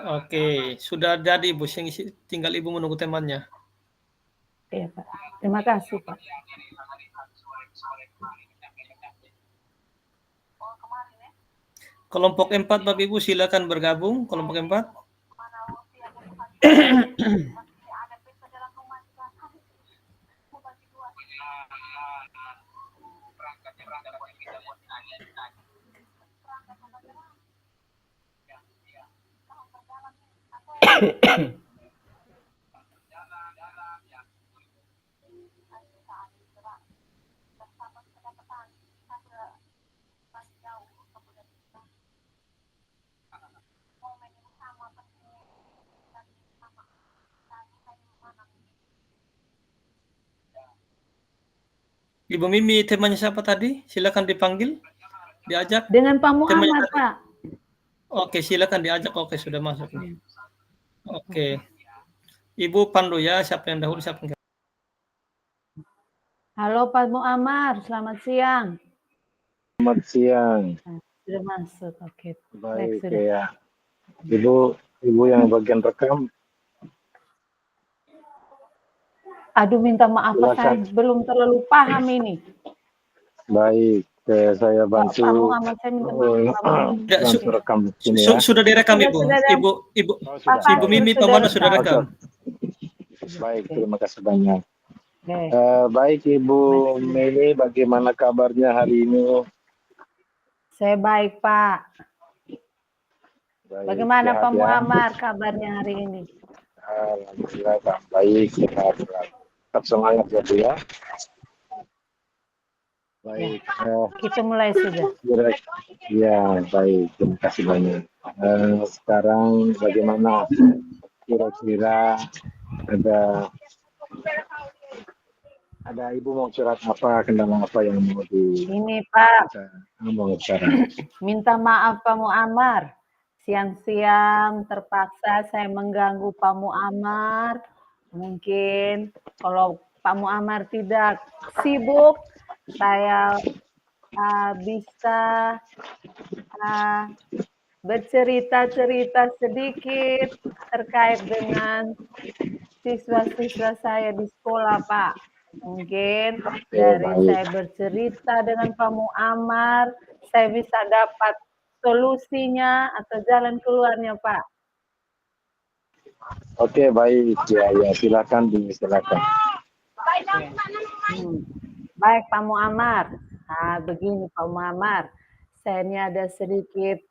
Oke, sudah jadi Ibu, tinggal Ibu menunggu temannya. Iya Pak, terima kasih Pak. Kelompok 4 Bapak Ibu silakan bergabung, kelompok 4. Ibu Mimi, temannya siapa tadi? Silakan dipanggil, diajak. Dengan Pak Muhammad, Pak. Oke, silakan diajak. Oke, sudah masuk nih. Oke. Ibu Pandu ya, siapa yang dahulu, siapa yang... Halo Pak Muammar, selamat siang. Selamat siang. Sudah masuk, oke. Baik sudah. ya. Ibu yang bagian rekam. Aduh, minta maaf Pak, saya belum terlalu paham ini. Baik, saya bantu. Pak Muhammad, saya minta maaf. Bantu rekam sini ya. Sudah direkam Ibu. Ibu Mimi Pamana sudah rekam. Baik, terima kasih banyak. Baik Ibu Mimi, bagaimana kabarnya hari ini? Saya baik Pak. Baik, bagaimana Pak ya. Muammar kabarnya hari ini? Alhamdulillah baik, sehat. Tetap semangat ya Bu ya. Baik. Kita mulai sudah. Ya, baik. Terima kasih banyak. Sekarang bagaimana kira-kira ada Ibu mau curhat apa, kendala apa yang mau di... Ini Pak, mau bicara. Minta maaf Pak Muammar. Siang-siang terpaksa saya mengganggu Pak Muammar. Mungkin kalau Pak Muammar tidak sibuk, saya bisa bercerita-cerita sedikit terkait dengan siswa-siswa saya di sekolah, Pak. Mungkin dari saya bercerita dengan Pak Muammar, saya bisa dapat solusinya atau jalan keluarnya, Pak. Oke, baik. Ya, silakan. Baik, Pak Muammar. Begini, Pak Muammar. Saya ini ada sedikit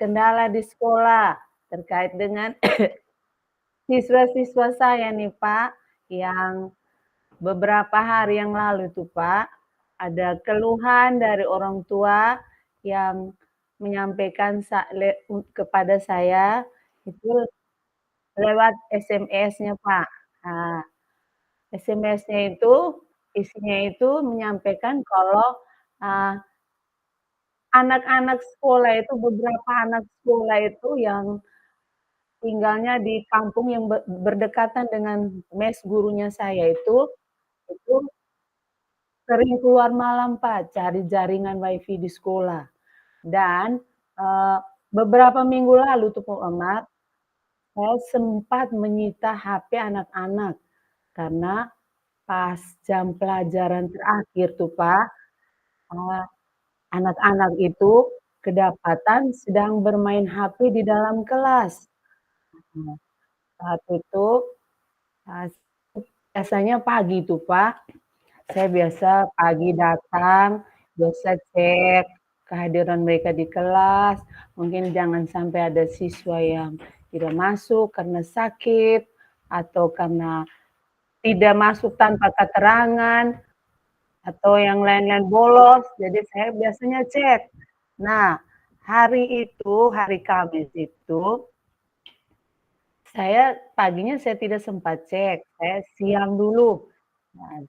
kendala di sekolah terkait dengan siswa-siswa saya nih, Pak, yang beberapa hari yang lalu tuh, Pak, ada keluhan dari orang tua yang menyampaikan kepada saya itu lewat SMS-nya, Pak. Nah, SMS-nya itu isinya itu menyampaikan kalau anak-anak sekolah itu, beberapa anak sekolah itu yang tinggalnya di kampung yang berdekatan dengan mes gurunya saya itu sering keluar malam, Pak, cari jaringan WiFi di sekolah. Dan beberapa minggu lalu tuh Pak Muammar, saya sempat menyita HP anak-anak karena pas jam pelajaran terakhir tuh Pak, anak-anak itu kedapatan sedang bermain HP di dalam kelas. Saat itu biasanya pagi tuh Pak, saya biasa pagi datang, biasa cek kehadiran mereka di kelas, mungkin jangan sampai ada siswa yang tidak masuk karena sakit, atau karena tidak masuk tanpa keterangan, atau yang lain-lain bolos, jadi saya biasanya cek. Nah, hari Kamis itu, paginya saya tidak sempat cek, saya siang dulu. Nah,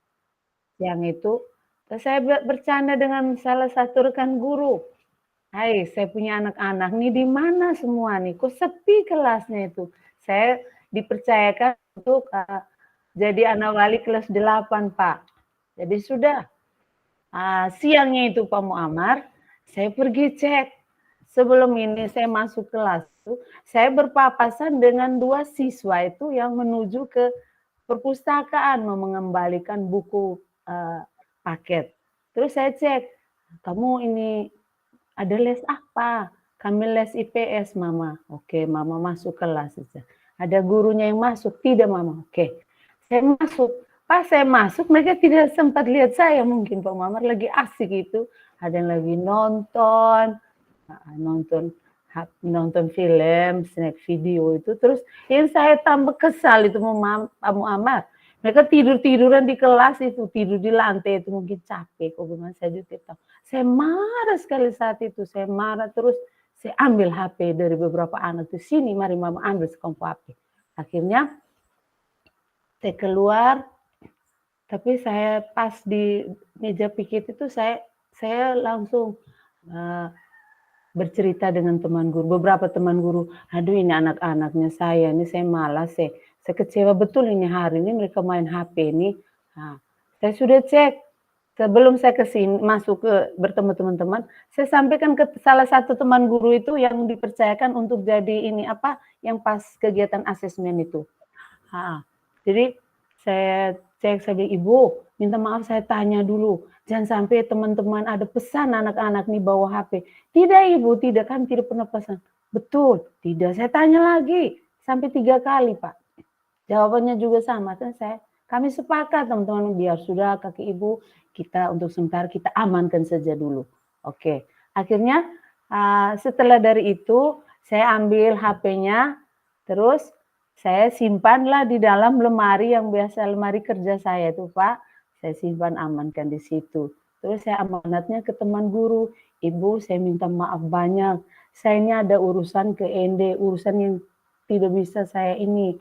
siang itu, saya bercanda dengan salah satu rekan guru. Hai, saya punya anak-anak nih, di mana semua nih? Kok sepi kelasnya itu? Saya dipercayakan untuk jadi anak wali kelas 8, Pak. Jadi sudah siangnya itu Pak Muammar, saya pergi cek. sebelum ini saya masuk kelas itu, saya berpapasan dengan 2 siswa itu yang menuju ke perpustakaan mau mengembalikan buku paket. Terus saya cek, kamu ini ada les apa? Kami les IPS, Mama. Oke, Mama masuk kelas. Ada gurunya yang masuk? Tidak, Mama. Oke, saya masuk. Pas saya masuk, mereka tidak sempat lihat saya. Mungkin Pak Muhammad lagi asik itu. Ada yang lagi nonton film, snack video itu. Terus yang saya tambah kesal itu Pak Muhammad. Mereka tidur-tiduran di kelas itu, tidur di lantai itu mungkin capek. Kok gimana saya juga tahu. Saya marah sekali saat itu. Saya marah terus. Saya ambil HP dari beberapa anak itu. Sini, mari Mama ambil sekompo HP. Akhirnya saya keluar. Tapi saya pas di meja pikir itu saya langsung bercerita dengan teman guru, beberapa teman guru. Aduh ini anak-anaknya saya, ini saya malas saya kecewa betul ini hari ini mereka main HP ini. Nah, saya sudah cek sebelum saya kesini masuk ke bertemu teman-teman, saya sampaikan ke salah satu teman guru itu yang dipercayakan untuk jadi ini apa yang pas kegiatan asesmen itu. Jadi saya cek saja Ibu, minta maaf saya tanya dulu. Jangan sampai teman-teman ada pesan anak-anak nih bawa HP. Tidak Ibu, tidak kan tidak pernah pesan. Betul, tidak. Saya tanya lagi sampai 3 kali Pak. Jawabannya juga sama. Kami sepakat teman-teman biar sudah kaki Ibu kita untuk sementara kita amankan saja dulu. Oke. Akhirnya setelah dari itu saya ambil HP-nya terus saya simpanlah di dalam lemari yang biasa lemari kerja saya itu Pak. Saya simpan amankan di situ. Terus saya amanatnya ke teman guru. Ibu saya minta maaf banyak. Saya ini ada urusan ke ND, urusan yang tidak bisa saya ini.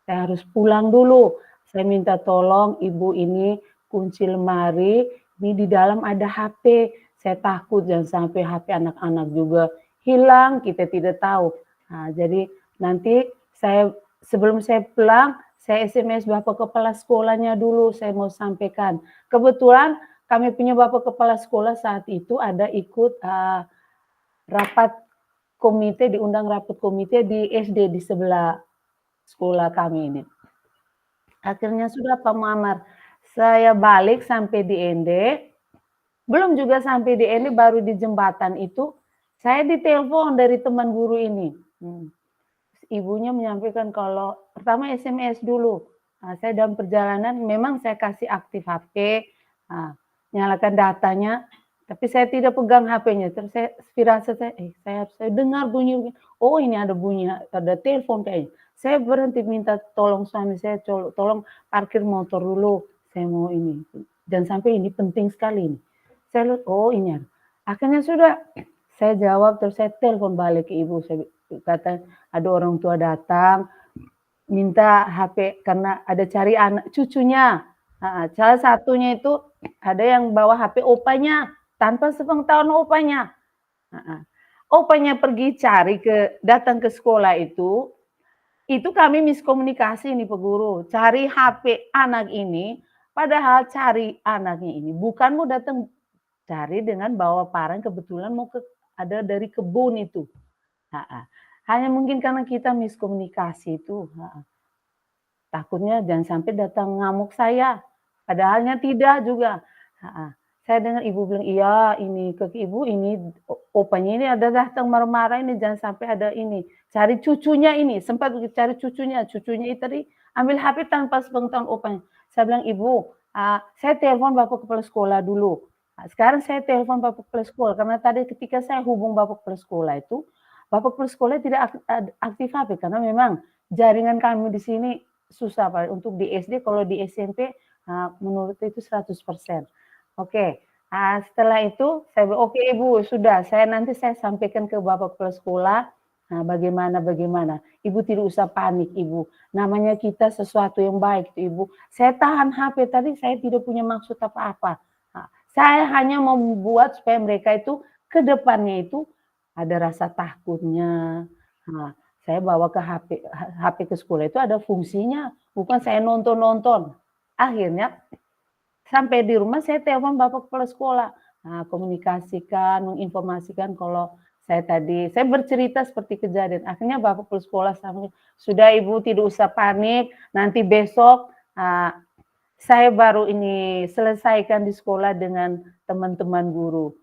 Saya harus pulang dulu. Saya minta tolong Ibu ini kunci lemari. Ini di dalam ada HP. Saya takut jangan sampai HP anak-anak juga hilang. Kita tidak tahu. Nah, jadi nanti sebelum saya pulang, saya SMS Bapak Kepala Sekolahnya dulu, saya mau sampaikan. Kebetulan kami punya Bapak Kepala Sekolah saat itu ada ikut rapat komite, diundang rapat komite di SD di sebelah sekolah kami ini. Akhirnya sudah Pak Muammar, saya balik sampai di ND, belum juga sampai di ND, baru di jembatan itu, saya ditelepon dari teman guru ini. Ibunya menyampaikan kalau pertama SMS dulu. Saya dalam perjalanan memang saya kasih aktif HP, nyalakan datanya, tapi saya tidak pegang HP-nya. Terus saya firasat saya dengar bunyi, oh ini ada bunyi, ada telepon kayaknya. Saya berhenti minta tolong suami saya, tolong parkir motor dulu, saya mau ini. Dan sampai ini penting sekali ini. Saya lihat, oh ini ada. Akhirnya sudah, saya jawab terus saya telepon balik ke ibu, saya kata ada orang tua datang minta HP karena ada cari anak cucunya. Salah satunya itu ada yang bawa HP opanya tanpa sepengetahuan opanya. Opanya pergi datang ke sekolah itu kami miskomunikasi nih Pak Guru. Cari HP anak ini, padahal cari anaknya ini bukan mau datang cari dengan bawa parang kebetulan mau ada dari kebun itu. Hanya mungkin karena kita miskomunikasi itu. Takutnya jangan sampai datang ngamuk saya. Padahalnya tidak juga. Saya dengar ibu bilang, iya ini ke ibu ini, opanya ini ada datang marah-marah ini, jangan sampai ada ini. Cari cucunya ini, sempat cari cucunya itu tadi ambil HP tanpa sepengetahuan opanya. Saya bilang, ibu, saya telepon Bapak Kepala Sekolah dulu. Sekarang saya telepon Bapak Kepala Sekolah, karena tadi ketika saya hubung Bapak Kepala Sekolah itu, Bapak Kepala Sekolah tidak aktif HP, karena memang jaringan kami di sini susah Pak. Untuk di SD, kalau di SMP, menurut itu 100%. Oke, setelah itu saya bilang, oke Ibu, sudah, nanti saya sampaikan ke Bapak Kepala Sekolah, bagaimana. Ibu tidak usah panik Ibu, namanya kita sesuatu yang baik Ibu. Saya tahan HP tadi, saya tidak punya maksud apa-apa. Saya hanya mau membuat supaya mereka itu ke depannya itu ada rasa takutnya. Saya bawa ke HP ke sekolah itu ada fungsinya, bukan saya nonton. Akhirnya sampai di rumah saya telepon Bapak Kepala Sekolah, komunikasikan, menginformasikan kalau saya bercerita seperti kejadian. Akhirnya Bapak kepala sekolah sama, sudah Ibu tidak usah panik, nanti besok saya baru ini selesaikan di sekolah dengan teman-teman guru.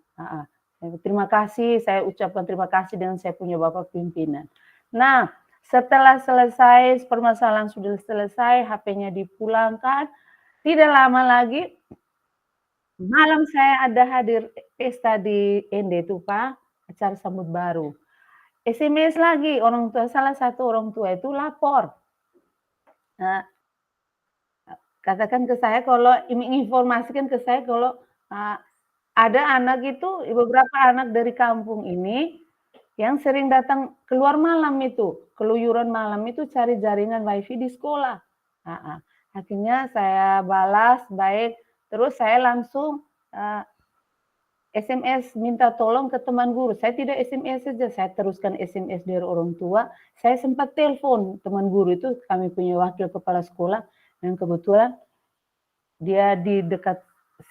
Terima kasih, saya ucapkan terima kasih dengan saya punya Bapak pimpinan. Nah, setelah selesai, permasalahan sudah selesai, HP-nya dipulangkan, tidak lama lagi, malam saya ada hadir pesta di ND itu Pak, acara sambut baru. SMS lagi, orang tua, salah satu orang tua itu lapor. Katakan ke saya kalau menginformasikan ke saya kalau ada anak itu, beberapa anak dari kampung ini yang sering datang keluar malam itu, keluyuran malam itu cari jaringan wifi di sekolah. Akhirnya saya balas baik, terus saya langsung SMS minta tolong ke teman guru. Saya tidak SMS saja, saya teruskan SMS dari orang tua. Saya sempat telepon teman guru itu, kami punya wakil kepala sekolah, yang kebetulan dia di dekat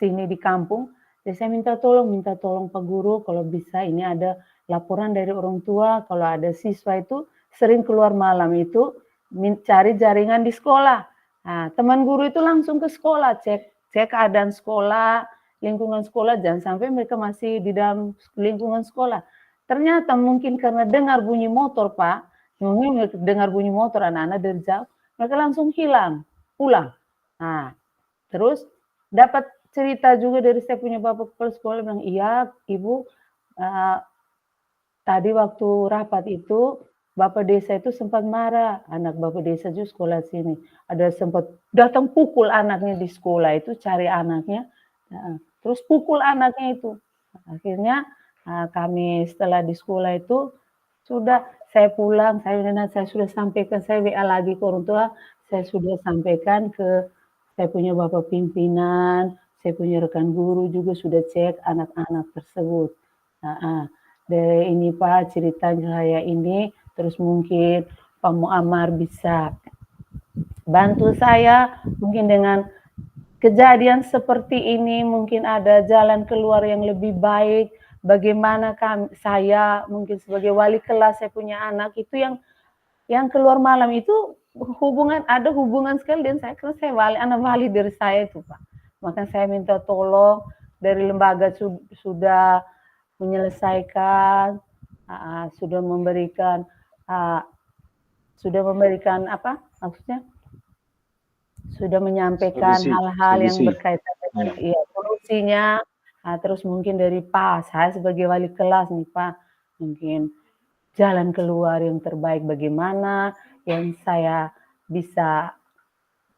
sini di kampung. Jadi saya minta tolong Pak Guru kalau bisa ini ada laporan dari orang tua kalau ada siswa itu sering keluar malam itu mencari jaringan di sekolah. Nah, teman guru itu langsung ke sekolah cek keadaan sekolah, lingkungan sekolah, jangan sampai mereka masih di dalam lingkungan sekolah. Ternyata mungkin karena dengar bunyi motor Pak, mungkin dengar bunyi motor anak-anak dari jauh, mereka langsung pulang. Nah, terus dapat cerita juga dari saya punya Bapak kepala sekolah bilang, iya Ibu, tadi waktu rapat itu Bapak desa itu sempat marah, anak Bapak desa juga sekolah sini. Ada sempat datang pukul anaknya di sekolah itu, cari anaknya, terus pukul anaknya itu. Akhirnya kami setelah di sekolah itu, sudah saya pulang, saya sudah sampaikan, saya WA lagi ke orang tua, saya sudah sampaikan ke saya punya Bapak pimpinan, saya punya rekan guru juga sudah cek anak-anak tersebut. Dari ini Pak, cerita saya ini, terus mungkin Pak Muammar bisa bantu saya, mungkin dengan kejadian seperti ini, mungkin ada jalan keluar yang lebih baik, bagaimana saya mungkin sebagai wali kelas, saya punya anak itu yang keluar malam itu ada hubungan sekali dengan saya, karena saya anak wali dari saya itu Pak. Maka saya minta tolong dari lembaga sudah menyelesaikan, sudah memberikan apa maksudnya, sudah menyampaikan hal-hal yang berkaitan dengan solusinya. Terus mungkin dari Pak, saya sebagai wali kelas nih Pak, mungkin jalan keluar yang terbaik bagaimana yang saya bisa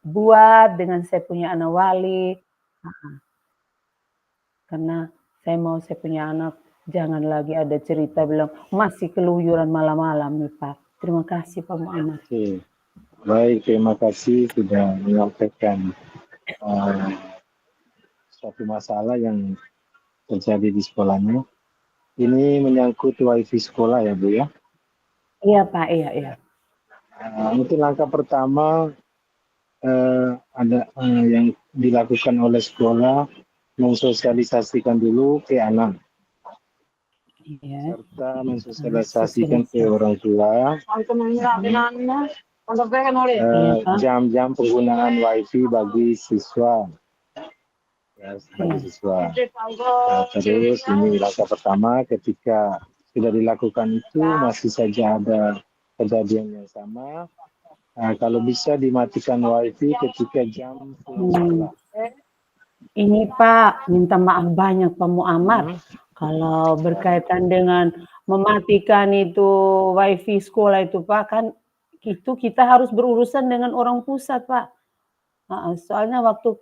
buat dengan saya punya anak wali. Karena saya punya anak jangan lagi ada cerita bilang masih keluyuran malam-malam nih Pak. Terima kasih Pak Muhammad. Oke. Baik, terima kasih sudah menyampaikan suatu masalah yang terjadi di sekolahnya. Ini menyangkut wifi sekolah ya Bu ya? Iya Pak, iya. Mungkin langkah pertama ada yang dilakukan oleh sekolah, mensosialisasikan dulu ke anak, serta mensosialisasikan ke orang tua jam-jam penggunaan wifi bagi siswa. Terus ini langkah pertama, ketika sudah dilakukan itu masih saja ada kejadian yang sama, kalau bisa dimatikan wifi ketika jam pulang sekolah. Ini Pak, minta maaf banyak Pak Muammar. Kalau berkaitan dengan mematikan itu wifi sekolah itu Pak, kan itu kita harus berurusan dengan orang pusat Pak. Soalnya waktu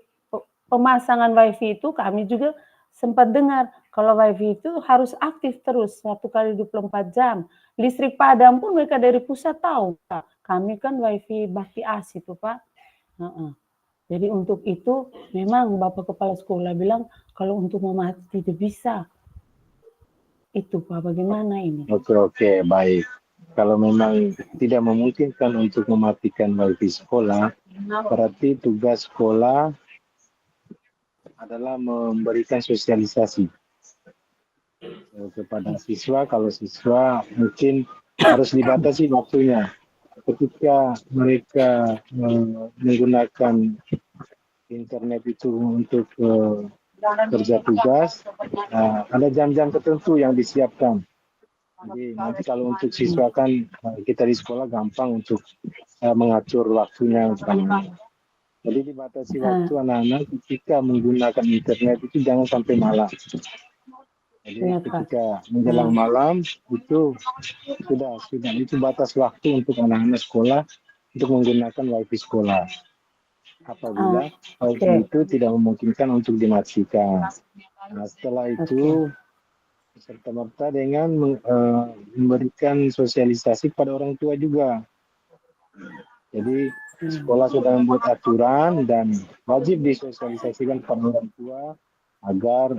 pemasangan wifi itu kami juga sempat dengar kalau wifi itu harus aktif terus 1 kali 24 jam. Listrik padam pun mereka dari pusat tahu Pak. Kami kan wifi bakti as itu Pak. Jadi untuk itu memang Bapak Kepala Sekolah bilang kalau untuk memati tidak bisa. Itu Pak, bagaimana ini? Oke, baik. Kalau memang tidak memungkinkan untuk mematikan wifi sekolah, berarti tugas sekolah adalah memberikan sosialisasi. kepada siswa. Kalau siswa mungkin harus dibatasi waktunya. Ketika mereka menggunakan internet itu untuk kerja tugas, ada jam-jam tertentu yang disiapkan. Jadi nanti kalau untuk siswa kan kita di sekolah gampang untuk mengatur waktunya untuk anak-anak. Jadi dibatasi waktu anak-anak ketika menggunakan internet itu jangan sampai malam. Jadi ketika menjelang malam itu sudah itu batas waktu untuk anak-anak sekolah untuk menggunakan wifi sekolah. Apabila wifi itu tidak memungkinkan untuk dimatikan. Nah, setelah itu serta-merta dengan memberikan sosialisasi kepada orang tua juga. Jadi sekolah sudah membuat aturan dan wajib disosialisasikan kepada orang tua agar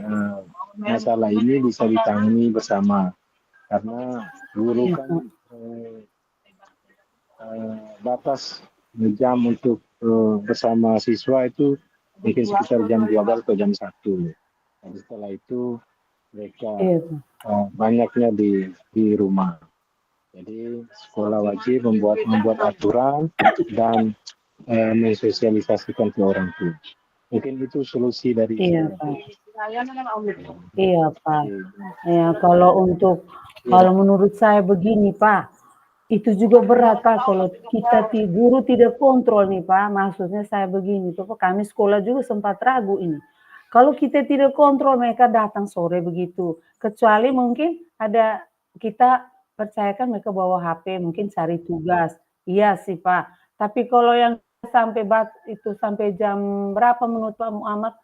masalah ini bisa ditangani bersama. Karena guru kan batas jam untuk bersama siswa itu mungkin sekitar jam 12 atau jam 1. Dan setelah itu mereka banyaknya di rumah. Jadi sekolah wajib membuat aturan dan mensosialisasikan ke orang tua. Mungkin itu solusi dari Iya, Pak. Iya, Pak. Ya, kalau menurut saya begini, Pak, itu juga berat, Pak, kalau kita guru tidak kontrol nih, Pak. Maksudnya saya begini, Pak, kami sekolah juga sempat ragu ini. Kalau kita tidak kontrol, mereka datang sore begitu. Kecuali mungkin kita percayakan mereka bawa HP, mungkin cari tugas. Iya sih, Pak. Tapi kalau yang sampai jam berapa menurut Pak Muhammad,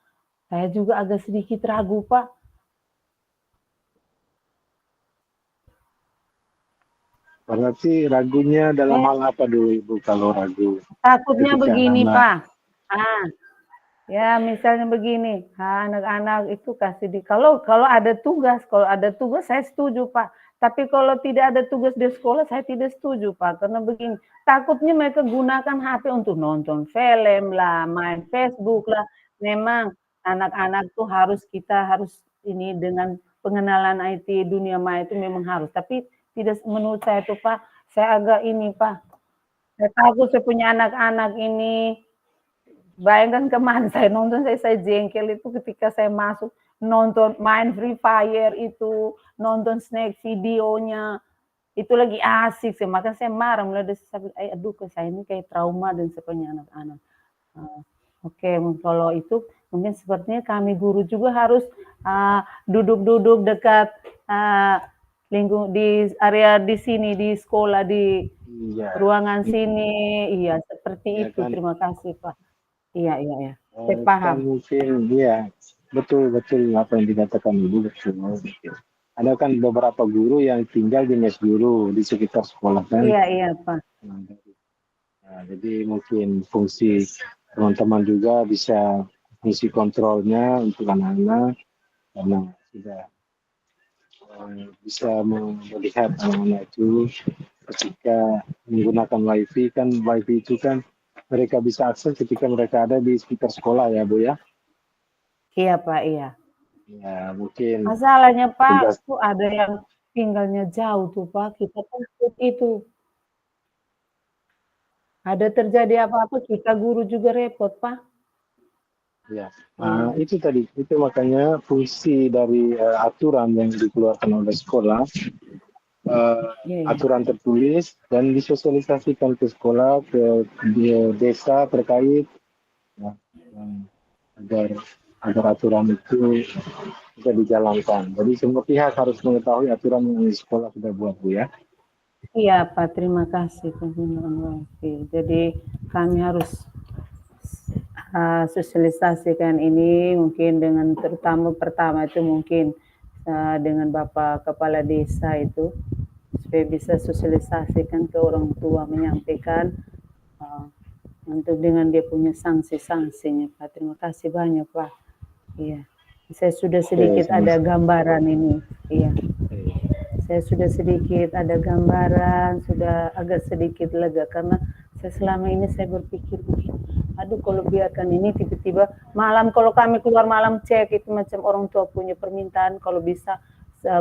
saya juga agak sedikit ragu, Pak. Berarti ragunya dalam hal apa dulu, Ibu, kalau ragu? Takutnya begini, Pak. Ya misalnya begini, anak-anak itu kalau ada tugas saya setuju, Pak. Tapi kalau tidak ada tugas di sekolah saya tidak setuju, Pak. Karena begini, takutnya mereka gunakan HP untuk nonton film lah, main Facebook lah. Memang anak-anak tuh kita harus ini dengan pengenalan IT dunia maya itu memang harus. Tapi tidak menurut saya tuh, Pak, saya agak ini, Pak. Saya takut saya punya anak-anak ini. Bayangkan kemarin saya nonton, saya jengkel itu ketika saya masuk nonton main Free Fire itu, nonton snack videonya, itu lagi asik sih, makanya saya marah mulai dari aduh saya ini kayak trauma dan sebenarnya anak-anak. Oke, kalau itu mungkin sepertinya kami guru juga harus duduk-duduk dekat di area di sini di sekolah di ruangan sini, iya seperti itu. Kan? Terima kasih, Pak. Iya. Saya paham. Mungkin betul apa yang dikatakan Ibu betul. Ada kan beberapa guru yang tinggal di mes guru di sekitar sekolah kan. Iya, Pak. Nah, jadi mungkin fungsi teman-teman juga bisa fungsi kontrolnya untuk anak-anak karena sudah bisa melihat anak-anak itu ketika menggunakan wifi itu kan mereka bisa akses ketika mereka ada di sekitar sekolah ya, Bu ya? Iya, Pak, iya. Ya, mungkin. Masalahnya, Pak, tuh ada yang tinggalnya jauh tuh, Pak. Kita takut itu. Ada terjadi apa-apa, kita guru juga repot, Pak. Ya, itu tadi. Itu makanya fungsi dari aturan yang dikeluarkan oleh sekolah. Aturan tertulis dan disosialisasikan ke sekolah, ke desa terkait agar aturan itu bisa dijalankan. Jadi semua pihak harus mengetahui aturan yang di sekolah sudah buat, Bu ya. Iya, Pak, terima kasih penggunaan wifi. Jadi kami harus sosialisasikan ini mungkin dengan pertama itu mungkin dengan Bapak Kepala Desa itu supaya bisa sosialisasikan ke orang tua, menyampaikan untuk dengan dia punya sanksi-sanksinya, Pak. Terima kasih banyak, Pak. Iya, saya sudah sedikit ada gambaran ini. Iya, saya sudah sedikit ada gambaran, sudah agak sedikit lega karena selama ini saya berpikir aduh kalau biarkan ini tiba-tiba malam kalau kami keluar malam cek itu macam orang tua punya permintaan kalau bisa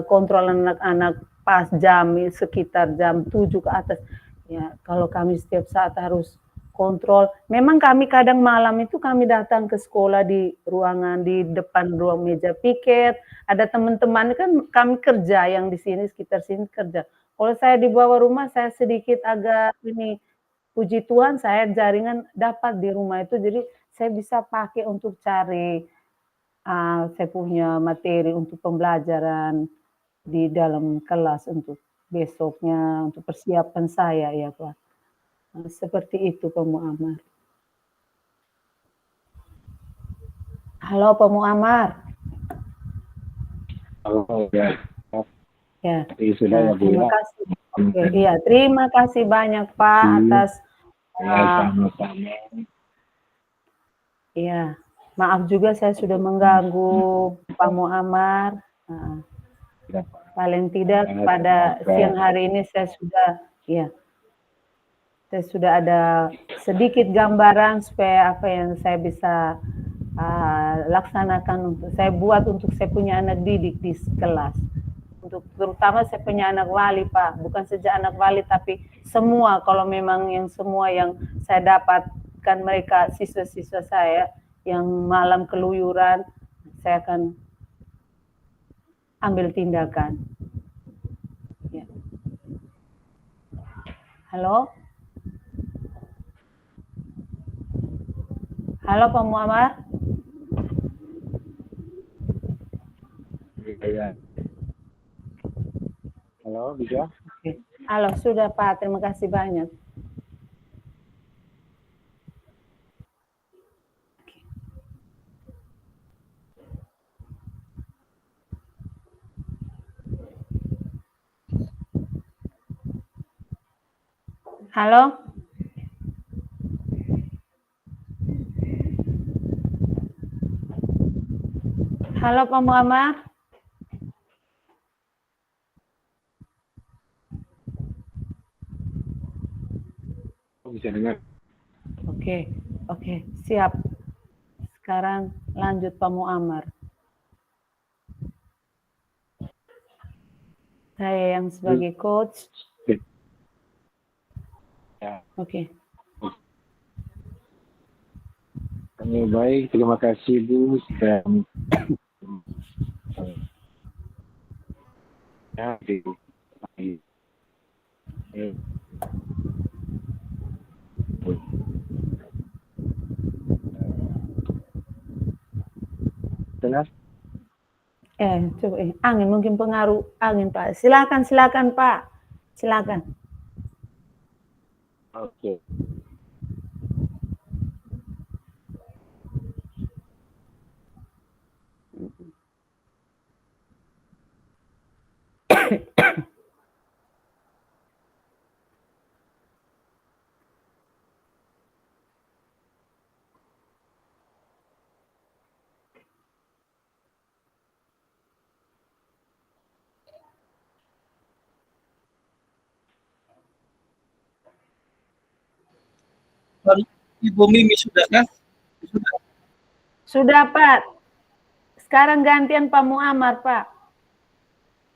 kontrol anak-anak pas jam sekitar jam 7 ke atas. Ya, kalau kami setiap saat harus kontrol. Memang kami kadang malam itu kami datang ke sekolah di ruangan di depan ruang meja piket. Ada teman-teman kan kami kerja yang di sini sekitar sini kerja. Kalau saya di bawah rumah saya sedikit agak ini, puji Tuhan saya jaringan dapat di rumah itu jadi saya bisa pakai untuk cari saya punya materi untuk pembelajaran di dalam kelas untuk besoknya untuk persiapan saya ya Pak. Seperti itu Pak Muammar. Halo Pak Muammar. Halo ya. Ya. Sudah ya Bu Terima ya. kasih. Oke, iya, terima kasih banyak Pak atas sama-sama. Iya, maaf juga saya sudah mengganggu Pak Muammar. Paling tidak pada siang hari ini saya sudah ada sedikit gambaran supaya apa yang saya bisa laksanakan untuk saya buat untuk saya punya anak didik di kelas. Untuk terutama saya punya anak wali Pak, bukan saja anak wali tapi semua kalau memang semua yang saya dapatkan mereka siswa-siswa saya yang malam keluyuran, saya akan ambil tindakan. Ya. Halo? Halo Pak Muammar? Ya. Halo, bisa? Oke. Halo, sudah Pak. Terima kasih banyak. Halo? Halo Pak Muammar? Bisa dengar? Oke, siap. Sekarang lanjut Pak Muammar. Saya yang sebagai coach. Ya. Oke. Baik, terima kasih Bu. Dengar? Coba angin mungkin pengaruh angin Pak. Silakan Pak. Silakan. Oke. Ibu Mimi sudah kan? Sudah Pak. Sekarang gantian Pak Muammar Pak.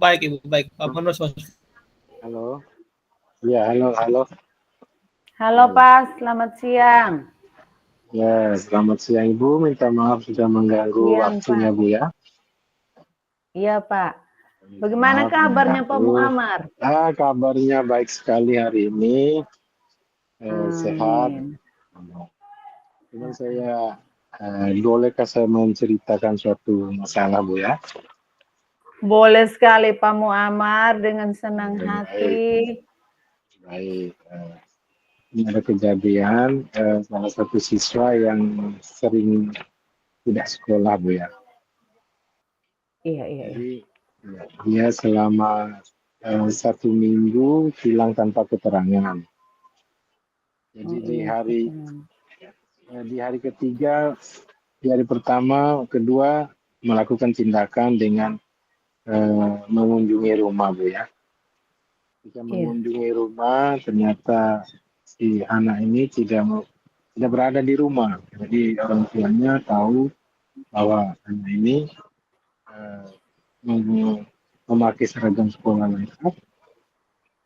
Baik Ibu, baik. Pak Manus. Halo. Ya, halo. Halo Pak, selamat siang. Ya, selamat siang Ibu. Minta maaf sudah mengganggu waktunya Bu ya. Iya Pak. Bagaimana kabarnya Pak Muammar? Kabarnya baik sekali hari ini. Sehat. Cuman saya bolehkah saya menceritakan suatu masalah Bu ya? Boleh sekali Pak Muammar dengan senang hati. Baik. Ini ada kejadian salah satu siswa yang sering tidak sekolah Bu ya. Iya. Jadi dia selama 1 minggu hilang tanpa keterangan. Jadi di hari ketiga, di hari pertama, kedua melakukan tindakan dengan mengunjungi rumah Bu ya. Ketika mengunjungi rumah, ternyata si anak ini tidak berada di rumah. Jadi orang tuanya tahu bahwa anak ini memakai seragam sekolah lengkap,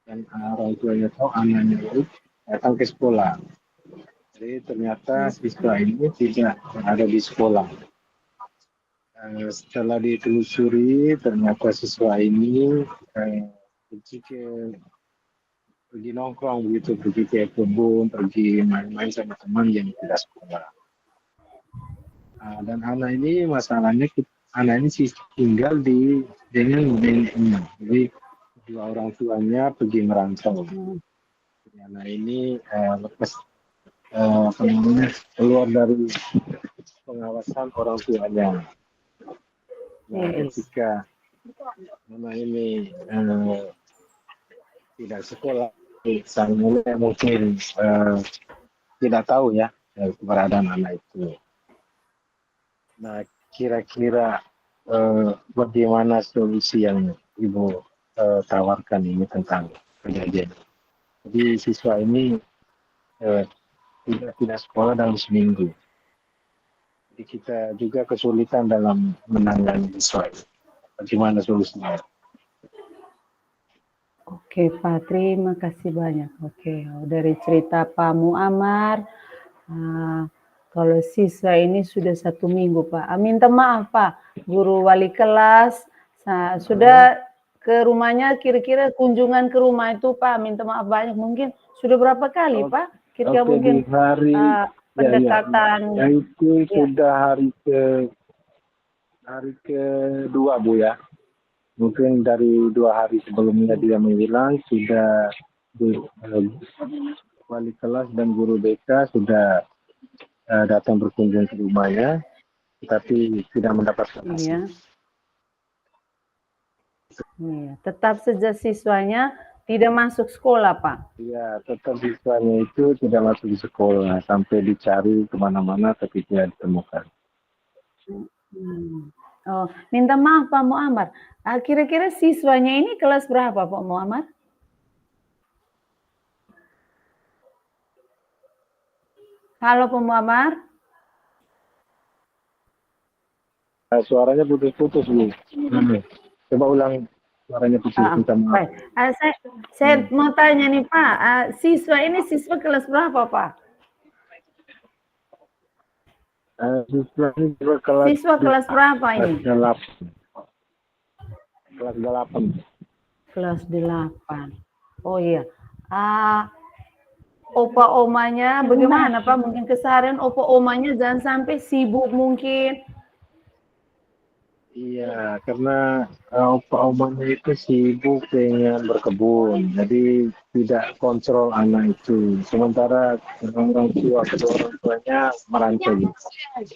dan orang tuanya tahu anaknya itu datang ke sekolah. Jadi ternyata siswa ini tidak ada di sekolah. Setelah ditelusuri, ternyata siswa ini pergi nongkrong begitu, pergi ke kebun, pergi main-main sama teman yang tidak sekolah. Dan anak ini masalahnya, anak ini sih tinggal dengan neneknya. Jadi dua orang tuanya pergi merantau. Jadi anak ini lepas keluar dari pengawasan orang tuanya. Nah, ketika anak ini tidak sekolah, sang mulia mungkin tidak tahu ya keberadaan anak itu. Nah, kira-kira bagaimana solusi yang Ibu tawarkan ini tentang kejadian? Jadi siswa ini tidak sekolah dalam seminggu. Jadi kita juga kesulitan dalam menangani siswa ini. Bagaimana solusinya? Oke Pak, terima kasih banyak. Oke, dari cerita Pak Muammar, kalau siswa ini sudah 1 minggu Pak. Minta maaf Pak, guru wali kelas sudah ke rumahnya, kira-kira kunjungan ke rumah itu Pak, minta maaf banyak. Mungkin sudah berapa kali Pak? Kira-kira mungkin hari pendekatan. Ya, itu sudah hari kedua Bu ya. Mungkin dari 2 hari sebelumnya dia menghilang, sudah wali kelas dan guru BK sudah datang berkunjung ke rumahnya, tapi tidak mendapatkan hasil. Iya. Tetap saja siswanya tidak masuk sekolah, Pak? Iya, tetap siswanya itu tidak masuk di sekolah, sampai dicari kemana-mana tapi tidak ditemukan. Oh, minta maaf Pak Muammar. Kira-kira siswanya ini kelas berapa Pak Muammar? Halo Pak Muammar. Suaranya putus-putus Bu. Coba ulang suaranya putus. Baik. Saya mau tanya nih Pak, siswa ini siswa kelas berapa Pak? Siswa kelas berapa ini? Kelas 8. Kelas 8. Oh iya. Opa omanya bagaimana Pak? Mungkin keseharian opa omanya jangan sampai sibuk mungkin. Iya, karena opa omanya itu sibuk dengan berkebun, jadi tidak kontrol anak itu. Sementara orang kedua orang tuanya merantau.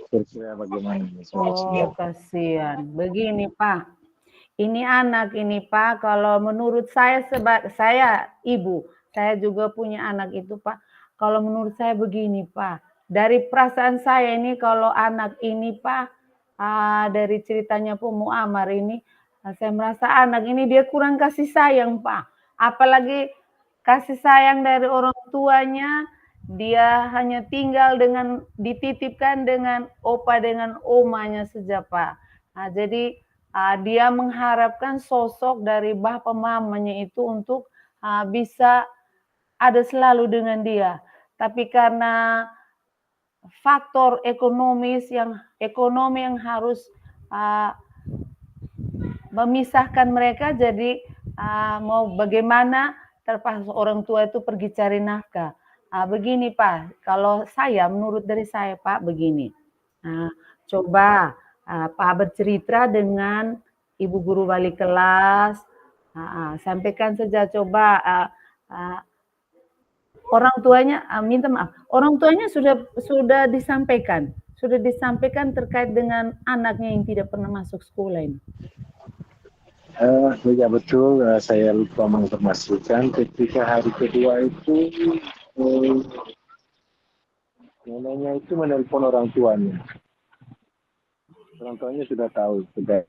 Kira-kira bagaimana? Oh, kasihan. Begini Pak, ini anak ini Pak, kalau menurut saya ibu, saya juga punya anak itu Pak. Kalau menurut saya begini Pak, dari perasaan saya ini kalau anak ini Pak, dari ceritanya Pak Muammar ini, saya merasa anak ini dia kurang kasih sayang Pak. Apalagi kasih sayang dari orang tuanya, dia hanya tinggal dititipkan dengan opa dengan omanya saja Pak. Jadi dia mengharapkan sosok dari bapak mamanya itu untuk bisa ada selalu dengan dia. Tapi karena faktor ekonomi yang harus memisahkan mereka, jadi mau bagaimana terpaksa orang tua itu pergi cari nafkah. Begini Pak, kalau menurut dari saya Pak begini, coba Pak bercerita dengan ibu guru wali kelas, sampaikan saja coba orang tuanya, minta maaf, orang tuanya sudah disampaikan terkait dengan anaknya yang tidak pernah masuk sekolah ini. Ya betul, saya lupa menginformasikan ketika hari kedua itu neneknya itu menelpon orang tuanya. Orang tuanya sudah tahu, sudah.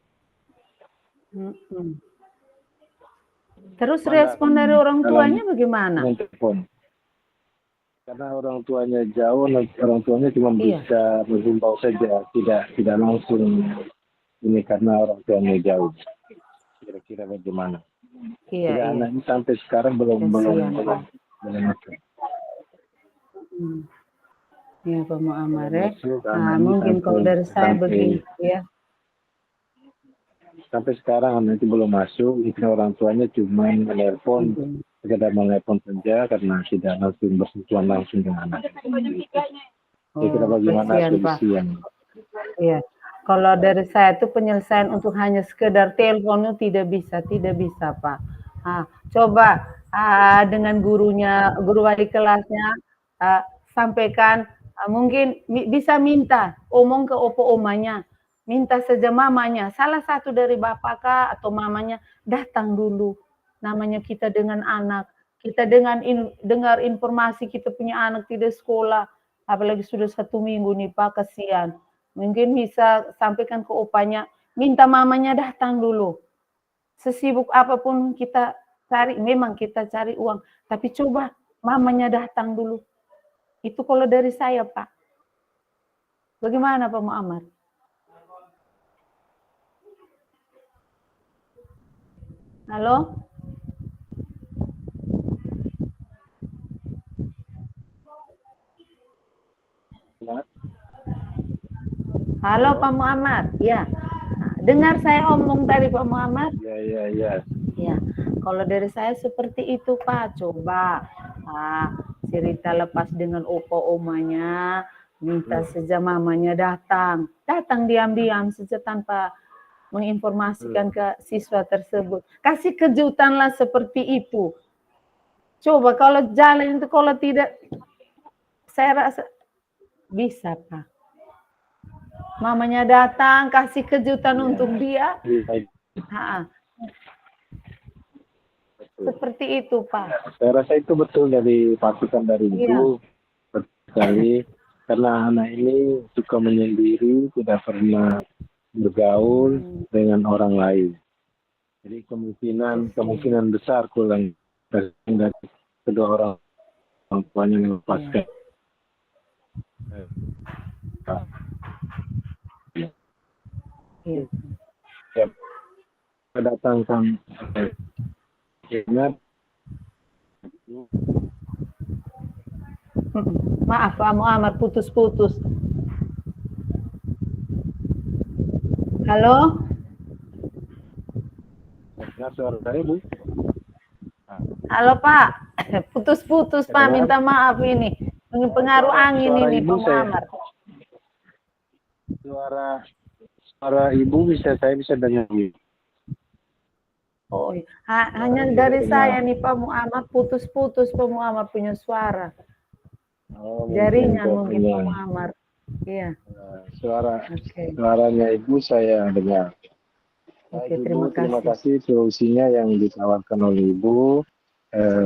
Terus respon dari orang tuanya bagaimana? Telepon. Karena orang tuanya jauh, orang tuanya cuma bisa menghimbau saja, tidak langsung ini karena orang tuanya jauh. kira-kira bagaimana? Iya, Jadi iya. anak ini sampai sekarang belum Kasihan, Pak. masuk. Iya, Pak Muammar Belum ya. masuk, Nah, anak ini mungkin kalau dari saya begini, ya. sampai sekarang anak itu belum masuk. Itu orang tuanya cuma menelpon, sekedar menelpon saja karena tidak langsung bersentuhan langsung dengan anak. Kira-kira bagaimana Kasihan, Pak. solusi yang Iya. Kalau dari saya itu penyelesaian untuk hanya sekedar telepon itu tidak bisa, Pak. Nah, coba dengan gurunya, guru wali kelasnya sampaikan, mungkin bisa minta omong ke opo omanya, minta saja mamanya, salah satu dari bapak kah atau mamanya datang dulu. Namanya kita dengan anak, kita dengar informasi kita punya anak tidak sekolah, apalagi sudah 1 minggu nih Pak, kasihan. Mungkin bisa sampaikan ke opanya, minta mamanya datang dulu. Sesibuk apapun kita cari, memang kita cari uang, tapi coba mamanya datang dulu. Itu kalau dari saya, Pak. Bagaimana Pak Muammar? Halo? Halo Pak Muammar, ya. Dengar saya omong tadi Pak Muammar? Ya. Ya, kalau dari saya seperti itu Pak. Coba cerita lepas dengan opa omanya, minta saja mamanya datang diam-diam saja tanpa menginformasikan ke siswa tersebut. Kasih kejutanlah seperti itu. Coba kalau jalan itu, kalau tidak, saya rasa bisa Pak. Mamanya datang, kasih kejutan untuk dia. Seperti itu Pak. Saya rasa itu betul dari masukan dari Ibu, betul sekali. Karena anak ini suka menyendiri, tidak pernah bergaul dengan orang lain. Jadi kemungkinan besar kurang dari kedua orang tuanya melepaskan. Ya, datangkan ingat. Maaf Pak Muammar, putus-putus. Halo? Dengar suara saya, Bu? Halo Pak, putus-putus Pak, minta maaf ini. Pengaruh angin ini Pak Muammar. Suara Ibu saya bisa dengar. Oh, hanya dari saya nih Pak Muammar, putus-putus Pak Muammar punya suara. Jaringan mungkin Pak Muammar. Iya. Suaranya Ibu saya dengar. Oke, Terima kasih solusinya yang ditawarkan oleh Ibu.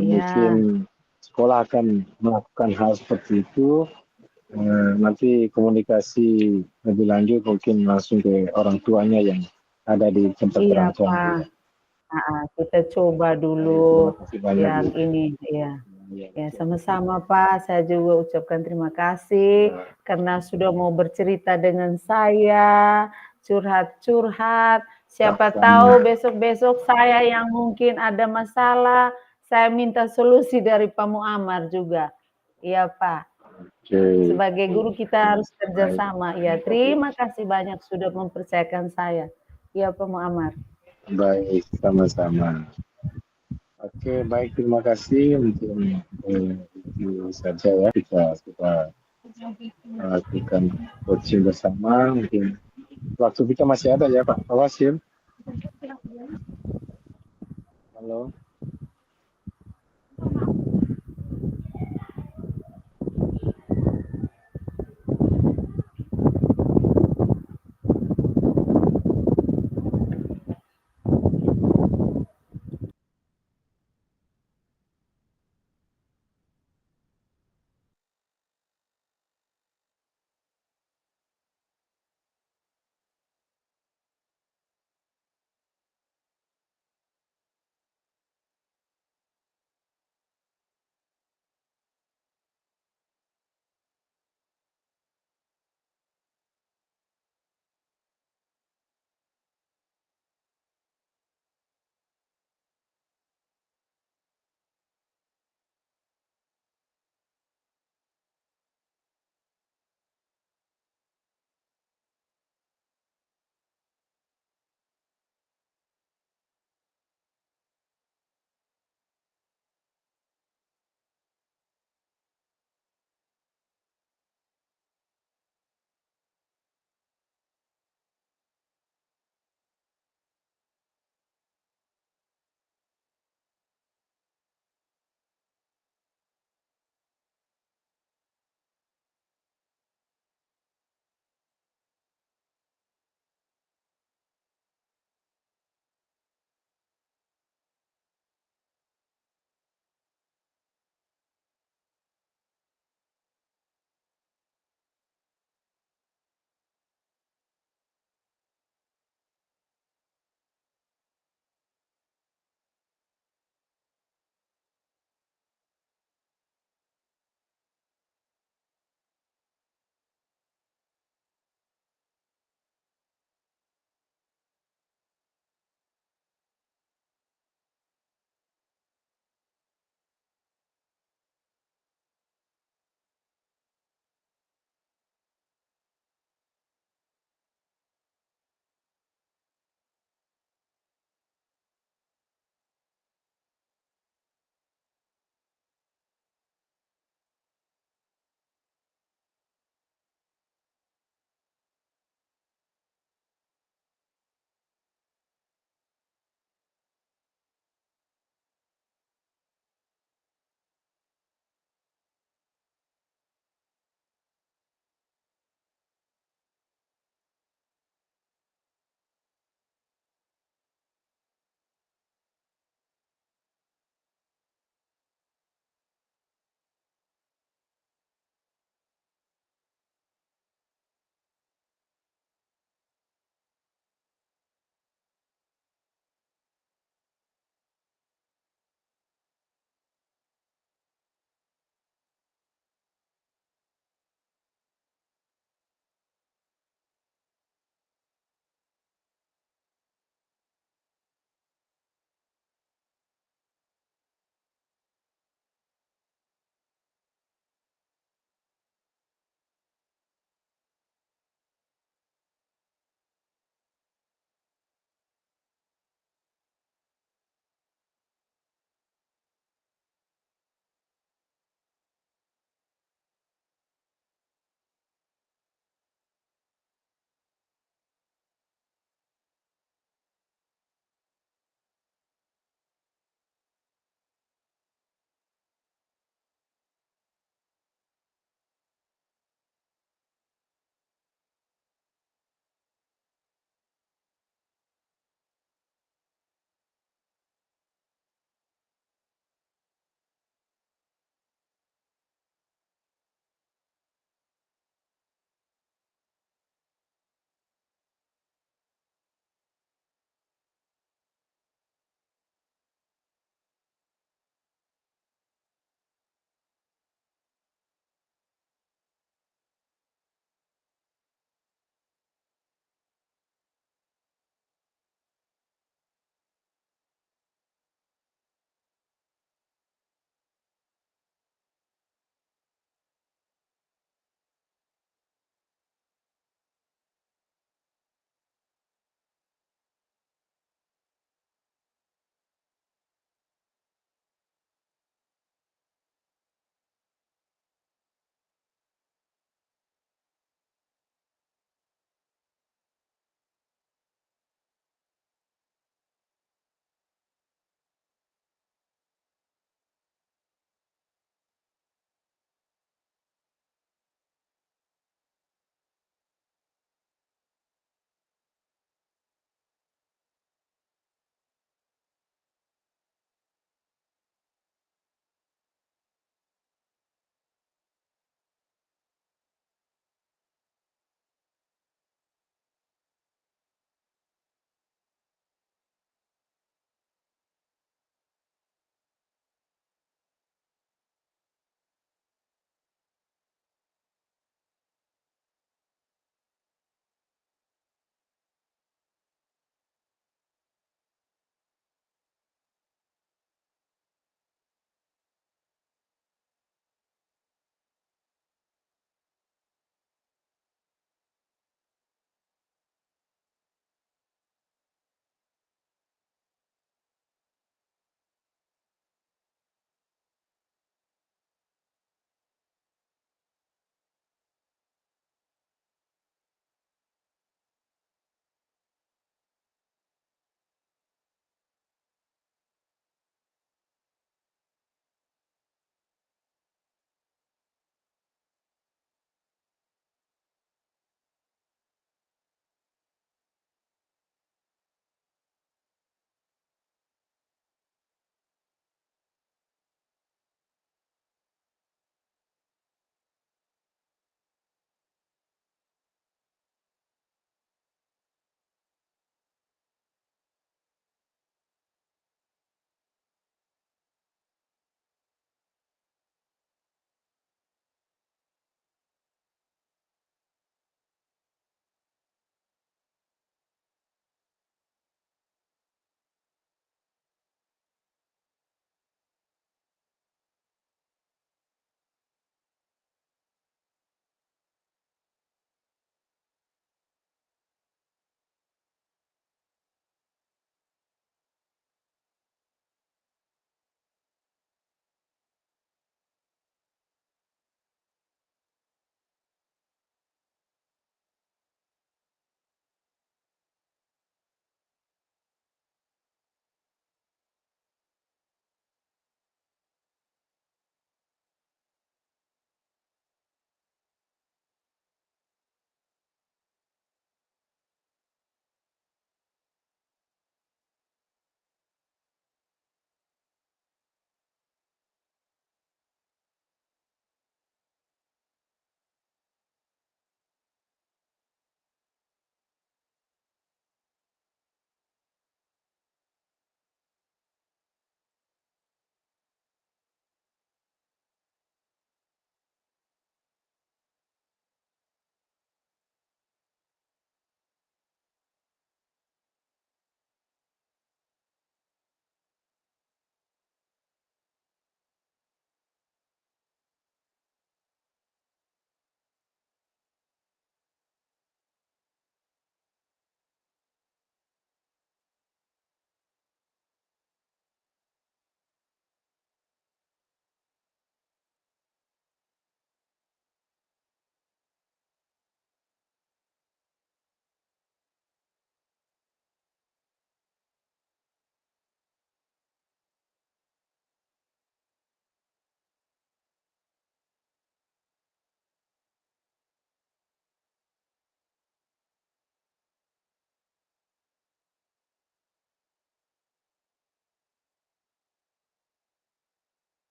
Mungkin sekolah akan melakukan hal seperti itu. Nanti komunikasi lebih lanjut mungkin langsung ke orang tuanya yang ada di tempat orang tua. Kita coba dulu yang ini ya. Ya, sama-sama Pak. Saya juga ucapkan terima kasih karena sudah mau bercerita dengan saya, curhat-curhat. Siapa tahu besok-besok saya yang mungkin ada masalah, saya minta solusi dari Pak Muammar juga. Iya Pak. Sebagai guru kita harus kerjasama. Ya, terima kasih banyak sudah mempercayakan saya. Iya Pak Muammar. Baik, sama-sama. Oke, baik, terima kasih untuk itu saja ya, kita lakukan coaching bersama. Mungkin waktu kita masih ada ya Pak Wasil. Halo.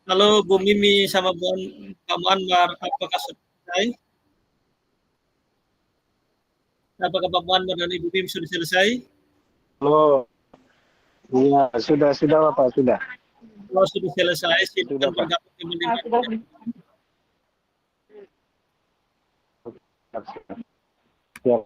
Halo Bu Mimi sama Pak Muanwar, apakah sudah selesai? Apakah Pak Muanwar dan Ibu Mimi sudah selesai? Halo, iya sudah Bapak sudah. Kalau sudah selesai, Sudah silakan Pak. bergabung di menit. Siap.